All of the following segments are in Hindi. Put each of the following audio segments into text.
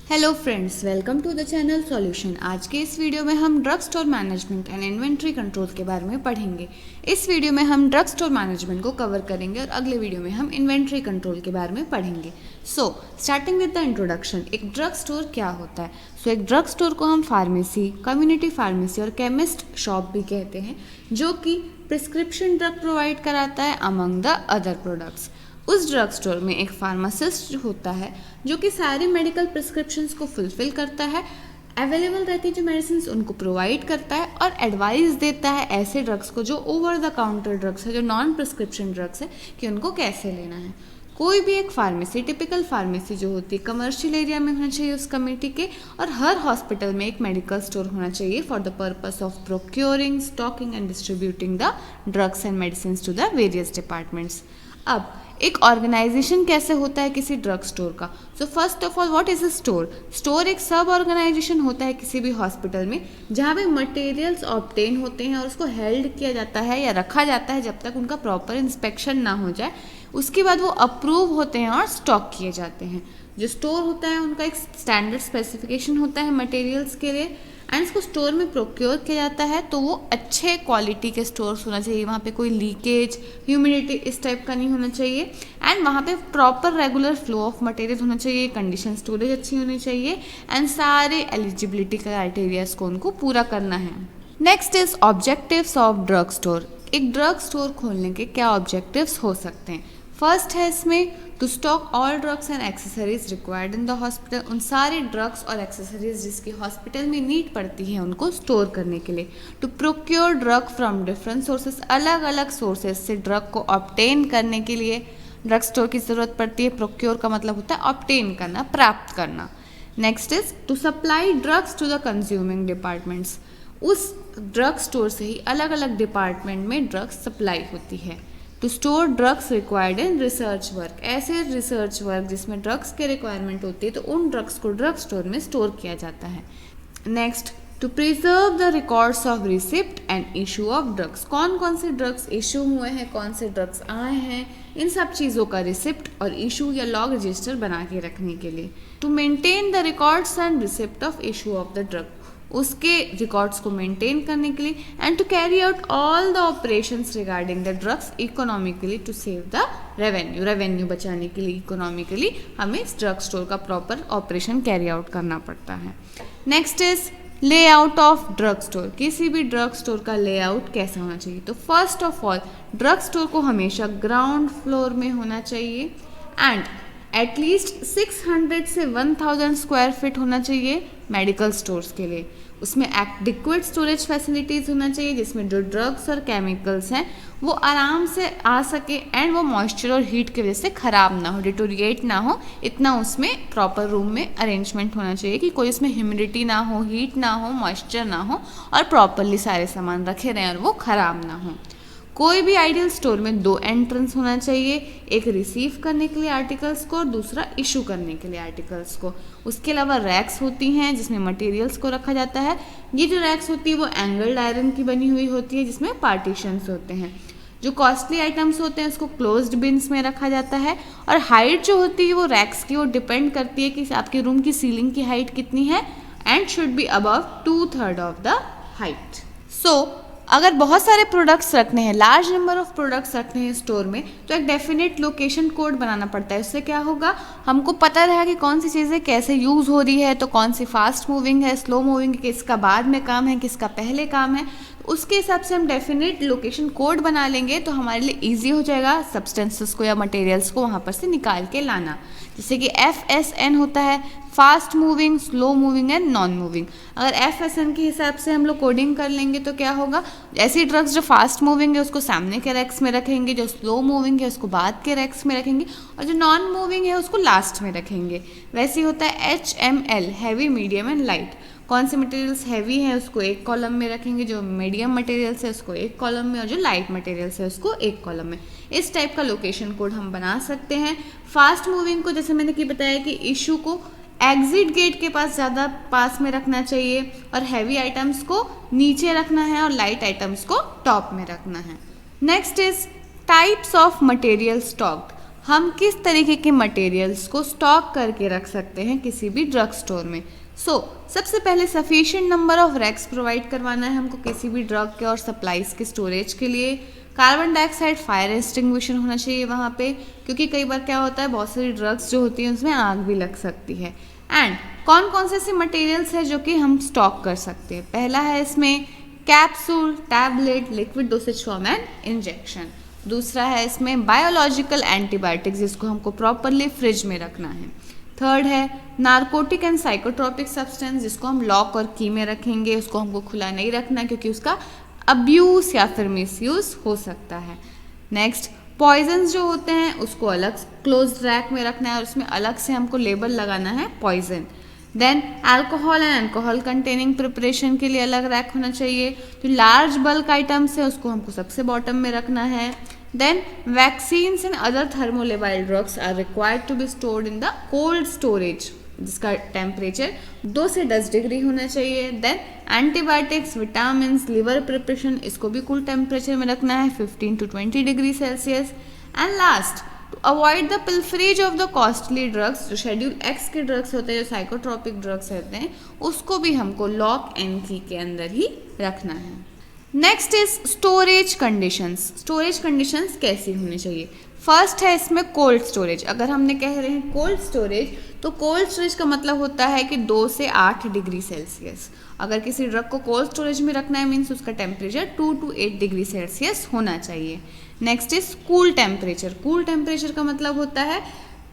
Hello friends, welcome to the channel solution. आज के इस वीडियो में हम drug store management and inventory control के बारे में पढ़ेंगे। इस वीडियो में हम ड्रग स्टोर मैनेजमेंट को कवर करेंगे और अगले वीडियो में हम इन्वेंट्री कंट्रोल के बारे में पढ़ेंगे। स्टार्टिंग विद द इंट्रोडक्शन, एक ड्रग स्टोर क्या होता है? एक ड्रग स्टोर को हम फार्मेसी, कम्युनिटी फार्मेसी और केमिस्ट शॉप भी कहते हैं, जो कि प्रिस्क्रिप्शन ड्रग प्रोवाइड कराता है अमंग द अदर प्रोडक्ट्स। उस ड्रग स्टोर में एक फार्मासिस्ट होता है जो कि सारे मेडिकल प्रिस्क्रिप्शंस को फुलफिल करता है, अवेलेबल रहती जो मेडिसिन उनको प्रोवाइड करता है और एडवाइस देता है ऐसे ड्रग्स को जो ओवर द काउंटर ड्रग्स है, जो नॉन प्रिस्क्रिप्शन ड्रग्स है, कि उनको कैसे लेना है। कोई भी एक फार्मेसी, टिपिकल फार्मेसी जो होती है, कमर्शियल एरिया में होना चाहिए उस कमेटी के, और हर हॉस्पिटल में एक मेडिकल स्टोर होना चाहिए for the purpose of procuring, stocking and distributing the drugs and medicine to the various departments. अब एक ऑर्गेनाइजेशन कैसे होता है किसी ड्रग स्टोर का? First of all, what is a store? Store एक सब ऑर्गेनाइजेशन होता है किसी भी हॉस्पिटल में, जहाँ पे मटेरियल्स ऑब्टेन होते हैं और उसको हेल्ड किया जाता है या रखा जाता है जब तक उनका प्रॉपर इंस्पेक्शन ना हो जाए। उसके बाद वो अप्रूव होते हैं और स्टॉक किए जाते हैं। जो स्टोर होता है उनका एक स्टैंडर्ड स्पेसिफिकेशन होता है मटेरियल्स के लिए, एंड इसको स्टोर में प्रोक्योर किया जाता है। तो वो अच्छे क्वालिटी के स्टोर्स होना चाहिए, वहाँ पे कोई लीकेज, ह्यूमिडिटी इस टाइप का नहीं होना चाहिए, एंड वहाँ पे proper regular flow of material होना चाहिए, कंडीशन स्टोरेज अच्छी होनी चाहिए, एंड सारे एलिजिबिलिटी क्राइटेरियाज को उनको पूरा करना है। Next is objectives of drug store. एक ड्रग स्टोर खोलने के क्या ऑब्जेक्टिव्स हो सकते हैं? फर्स्ट है इसमें to stock all drugs and accessories required in the hospital. उन सारे ड्रग्स और एक्सेसरीज जिसकी हॉस्पिटल में नीड पड़ती है उनको स्टोर करने के लिए। To procure drug from different sources, अलग अलग सोर्सेज से ड्रग को ऑब्टेन करने के लिए ड्रग स्टोर की ज़रूरत पड़ती है। प्रोक्योर का मतलब होता है ऑब्टेन करना, प्राप्त करना। Next is to supply drugs to the consuming departments. उस ड्रग स्टोर से ही अलग अलग डिपार्टमेंट में ड्रग्स सप्लाई होती है। To store drugs required in research work, ऐसे रिसर्च वर्क जिसमें ड्रग्स के रिक्वायरमेंट होती है तो उन ड्रग्स को ड्रग स्टोर में स्टोर किया जाता है। Next, to preserve the records of receipt and issue of drugs. कौन कौन से ड्रग्स इशू हुए हैं, कौन से ड्रग्स आए हैं, इन सब चीज़ों का रिसिप्ट और इशू या लॉग रजिस्टर बना के रखने के लिए। To maintain the records and receipt of issue of the drug, उसके रिकॉर्ड्स को मेंटेन करने के लिए। And to carry out all the operations regarding the drugs economically to save the revenue, revenue बचाने के लिए इकोनॉमिकली हमें इस ड्रग स्टोर का प्रॉपर ऑपरेशन कैरी आउट करना पड़ता है। Next is layout of drug store. किसी भी ड्रग स्टोर का लेआउट कैसा होना चाहिए? तो first of all, drug store को हमेशा ग्राउंड फ्लोर में होना चाहिए, एंड एटलीस्ट 600 से 1000 स्क्वायर फीट होना चाहिए मेडिकल स्टोर्स के लिए। उसमें एडिक्वेट स्टोरेज फैसिलिटीज़ होना चाहिए जिसमें जो ड्रग्स और केमिकल्स हैं वो आराम से आ सके, एंड वो मॉइस्चर और हीट की वजह से ख़राब ना हो, डिटोरिएट ना हो, इतना उसमें प्रॉपर रूम में अरेंजमेंट होना चाहिए कि कोई उसमें ह्यूमिडिटी ना हो, हीट ना हो, मॉइस्चर ना हो, और प्रॉपरली सारे सामान रखे रहें और वो ख़राब ना हो। कोई भी आइडियल स्टोर में 2 एंट्रेंस होना चाहिए, एक रिसीव करने के लिए आर्टिकल्स को और दूसरा इशू करने के लिए आर्टिकल्स को। उसके अलावा रैक्स होती हैं जिसमें मटेरियल्स को रखा जाता है। ये जो रैक्स होती है वो एंगल्ड आयरन की बनी हुई होती है जिसमें पार्टीशंस होते हैं। जो कॉस्टली आइटम्स होते हैं उसको क्लोज्ड बिन्स में रखा जाता है, और हाइट जो होती है वो रैक्स की, वो डिपेंड करती है कि आपके रूम की सीलिंग की हाइट कितनी है, and should be above 2/3 of the height. अगर बहुत सारे प्रोडक्ट्स रखने हैं, लार्ज नंबर ऑफ प्रोडक्ट्स रखने हैं स्टोर में, तो एक डेफिनेट लोकेशन कोड बनाना पड़ता है। उससे क्या होगा, हमको पता रहेगा कि कौन सी चीज़ें कैसे यूज़ हो रही है, तो कौन सी फास्ट मूविंग है, स्लो मूविंग है, किसका बाद में काम है, किसका पहले काम है। उसके हिसाब से हम डेफिनेट लोकेशन कोड बना लेंगे तो हमारे लिए ईजी हो जाएगा सब्सटेंसेस को या मटेरियल्स को वहाँ पर से निकाल के लाना। जैसे कि FSN होता है, fast moving, slow moving and non moving. अगर FSN के हिसाब से हम लोग कोडिंग कर लेंगे तो क्या होगा, ऐसी ड्रग्स जो फास्ट मूविंग है उसको सामने के रैक्स में रखेंगे, जो स्लो मूविंग है उसको बाद के रैक्स में रखेंगे, और जो नॉन मूविंग है उसको लास्ट में रखेंगे। वैसे ही होता है HML, heavy, medium and light. कौन से मटेरियल्स हैवी है उसको एक कॉलम में रखेंगे, जो मीडियम मटेरियल्स है उसको एक कॉलम में, और जो लाइट मटेरियल्स है उसको एक कॉलम में। इस टाइप का लोकेशन कोड हम बना सकते हैं। फास्ट मूविंग को जैसे मैंने कि बताया कि इशू को एग्जिट गेट के पास ज़्यादा पास में रखना चाहिए, और हैवी आइटम्स को नीचे रखना है और लाइट आइटम्स को टॉप में रखना है। Next is types of material stocked. हम किस तरीके के मटेरियल्स को स्टॉक करके रख सकते हैं किसी भी ड्रग स्टोर में। सबसे पहले sufficient number of racks provide करवाना है हमको किसी भी ड्रग के और सप्लाईज के स्टोरेज के लिए। कार्बन डाइऑक्साइड फायर एक्सटिंग्विशर होना चाहिए वहाँ पे, क्योंकि कई बार क्या होता है बहुत सारी ड्रग्स जो होती हैं उसमें आग भी लग सकती है। एंड कौन कौन से ऐसे मटेरियल्स हैं जो कि हम स्टॉक कर सकते हैं। पहला है इसमें capsule, tablet, liquid dosage form and injection. दूसरा है इसमें बायोलॉजिकल एंटीबायोटिक्स जिसको हमको प्रॉपरली फ्रिज में रखना है। थर्ड है नारकोटिक एंड साइकोट्रोपिक सब्सटेंस जिसको हम लॉक और की में रखेंगे, उसको हमको खुला नहीं रखना क्योंकि उसका अब्यूज़ या फिर मिसयूज़ हो सकता है। नेक्स्ट पॉइजन्स जो होते हैं उसको अलग क्लोज रैक में रखना है और उसमें अलग से हमको लेबल लगाना है poison. Then alcohol and alcohol containing preparation के लिए अलग रैक होना चाहिए। जो लार्ज बल्क आइटम्स है उसको हमको सबसे बॉटम में रखना है। Then vaccines and other thermolabile drugs are required to be stored in the cold storage जिसका टेम्परेचर 2 से 10 डिग्री होना चाहिए। Then antibiotics, vitamin, liver preparation इसको भी कूल टेम्परेचर में रखना है 15 to 20 degree Celsius. And last to avoid the pilferage of the costly drugs, जो शेड्यूल एक्स के ड्रग्स होते हैं, जो साइकोट्रोपिक ड्रग्स होते हैं, उसको भी हमको लॉक एंड की के अंदर ही रखना है। Next is storage conditions. Storage conditions कैसी होनी चाहिए। फर्स्ट है इसमें कोल्ड स्टोरेज। अगर हमने कह रहे हैं कोल्ड स्टोरेज तो कोल्ड स्टोरेज का मतलब होता है कि 2 से 8 डिग्री सेल्सियस। अगर किसी ड्रग को कोल्ड स्टोरेज में रखना है मीन्स उसका टेम्परेचर 2 to 8 डिग्री सेल्सियस होना चाहिए। Next is cool temperature. Cool temperature का मतलब होता है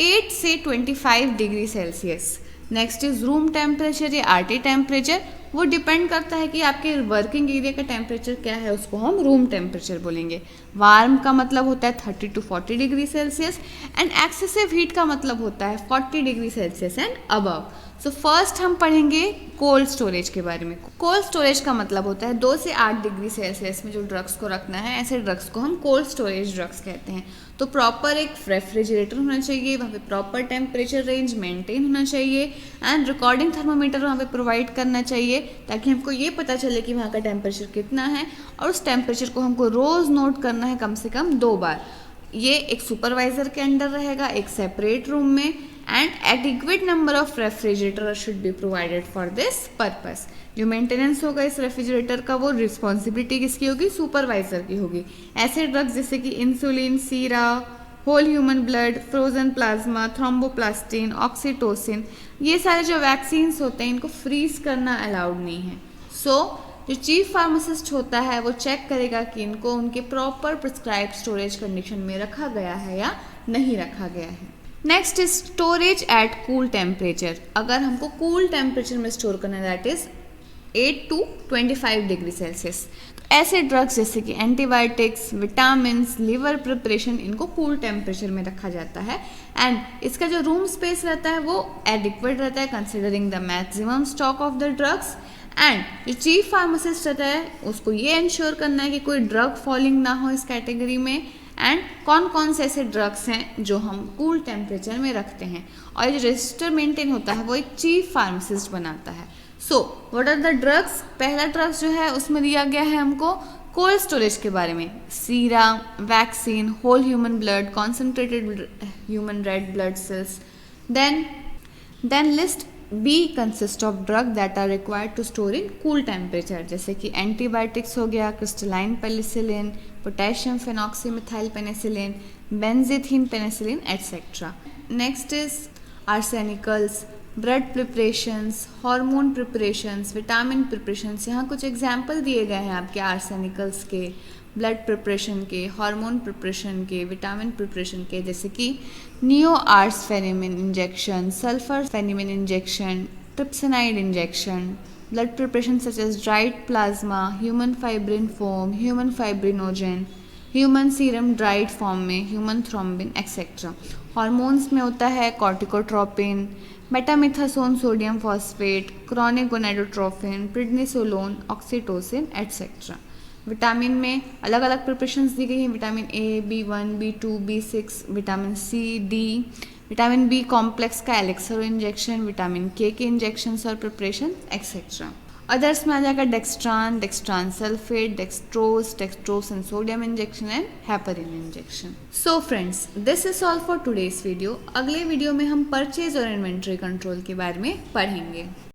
8 से 25 degree Celsius. Next is room temperature या आरटी टेम्परेचर। वो डिपेंड करता है कि आपके वर्किंग एरिया का टेम्परेचर क्या है, उसको हम रूम टेम्परेचर बोलेंगे। वार्म का मतलब होता है 30 to 40 degree Celsius and excessive heat का मतलब होता है 40 degree Celsius and above. First हम पढ़ेंगे कोल्ड स्टोरेज के बारे में। कोल्ड स्टोरेज का मतलब होता है 2 से 8 डिग्री सेल्सियस में जो ड्रग्स को रखना है, ऐसे ड्रग्स को हम कोल्ड स्टोरेज ड्रग्स कहते हैं। तो प्रॉपर एक रेफ्रिजरेटर होना चाहिए, वहाँ पे प्रॉपर टेम्परेचर रेंज मेंटेन होना चाहिए एंड रिकॉर्डिंग थर्मोमीटर वहाँ पे प्रोवाइड करना चाहिए ताकि हमको ये पता चले कि वहाँ का टेम्परेचर कितना है और उस टेम्परेचर को हमको रोज़ नोट करना है कम से कम 2 बार। ये एक सुपरवाइजर के अंडर रहेगा एक सेपरेट रूम में and adequate number of refrigerator should be provided for this purpose. जो मेंटेनेंस होगा इस रेफ्रिजरेटर का वो रिस्पॉन्सिबिलिटी किसकी होगी, सुपरवाइजर की होगी। ऐसे ड्रग्स जैसे कि insulin, sera, whole human blood, frozen plasma, thromboplastin, oxytocin, ये सारे जो वैक्सीन्स होते हैं इनको फ्रीज करना अलाउड नहीं है। जो चीफ फार्मासिस्ट होता है वो चेक करेगा कि इनको उनके प्रॉपर प्रिस्क्राइब स्टोरेज कंडीशन में रखा गया है या नहीं रखा गया है। Next is storage at cool temperature. अगर हमको कूल टेम्परेचर में स्टोर करना है that is 8 to 25 degree Celsius. तो ऐसे ड्रग्स जैसे कि एंटीबायोटिक्स, विटामिन, लिवर प्रिपरेशन, इनको कूल टेम्परेचर में रखा जाता है एंड इसका जो रूम स्पेस रहता है वो एडिक्वेट रहता है considering the maximum stock of the drugs. And जो चीफ फार्मासिस्ट रहता है उसको ये इंश्योर करना है कि कोई ड्रग फॉलिंग ना हो इस कैटेगरी में एंड कौन कौन से ऐसे ड्रग्स हैं जो हम कूल टेम्परेचर में रखते हैं। और ये जो रजिस्टर मेंटेन होता है वो एक चीफ फार्मासिस्ट बनाता है। What are the drugs. पहला ड्रग्स जो है उसमें दिया गया है हमको कोल्ड स्टोरेज के बारे में, sera, vaccine, whole human blood, concentrated human red blood cells. Then list B consist of drug that are required to store in cool temperature, जैसे कि एंटीबायोटिक्स हो गया, crystalline penicillin, potassium phenoxymethyl penicillin, benzathine penicillin etcetera. Next is arsenicals, blood preparations, hormone preparations, vitamin preparations. यहाँ कुछ एग्जाम्पल दिए गए हैं आपके आर्सेनिकल्स के, ब्लड प्रिपरेशन के, हार्मोन प्रिपरेशन के, विटामिन प्रिपरेशन के, जैसे कि neo आर्सफेनिमिन injection, sulpharsphenamine injection, tryparsamide injection, blood preparation such as dried plasma, human fibrin foam, human fibrinogen, human serum dried form में, ह्यूमन थ्रोम्बिन एक्सेट्रा। हार्मोन्स में होता है corticotropin, betamethasone sodium phosphate, chronic gonadotrophin, prednisolone, oxytocin etcetera. Vitamin में अलग अलग प्रिपरेशंस दी गई हैं, vitamin A, B1, B2, B6, vitamin C, D, vitamin B complex का elixir injection, vitamin K injections और प्रिपरेशन एक्सेट्रा। अदर्स में आ जाएगा dextran, dextran sulphate, dextrose, dextrose and sodium injection and heparin injection. So friends, this is all for today's video. अगले वीडियो में हम परचेज और इन्वेंट्री कंट्रोल के बारे में पढ़ेंगे।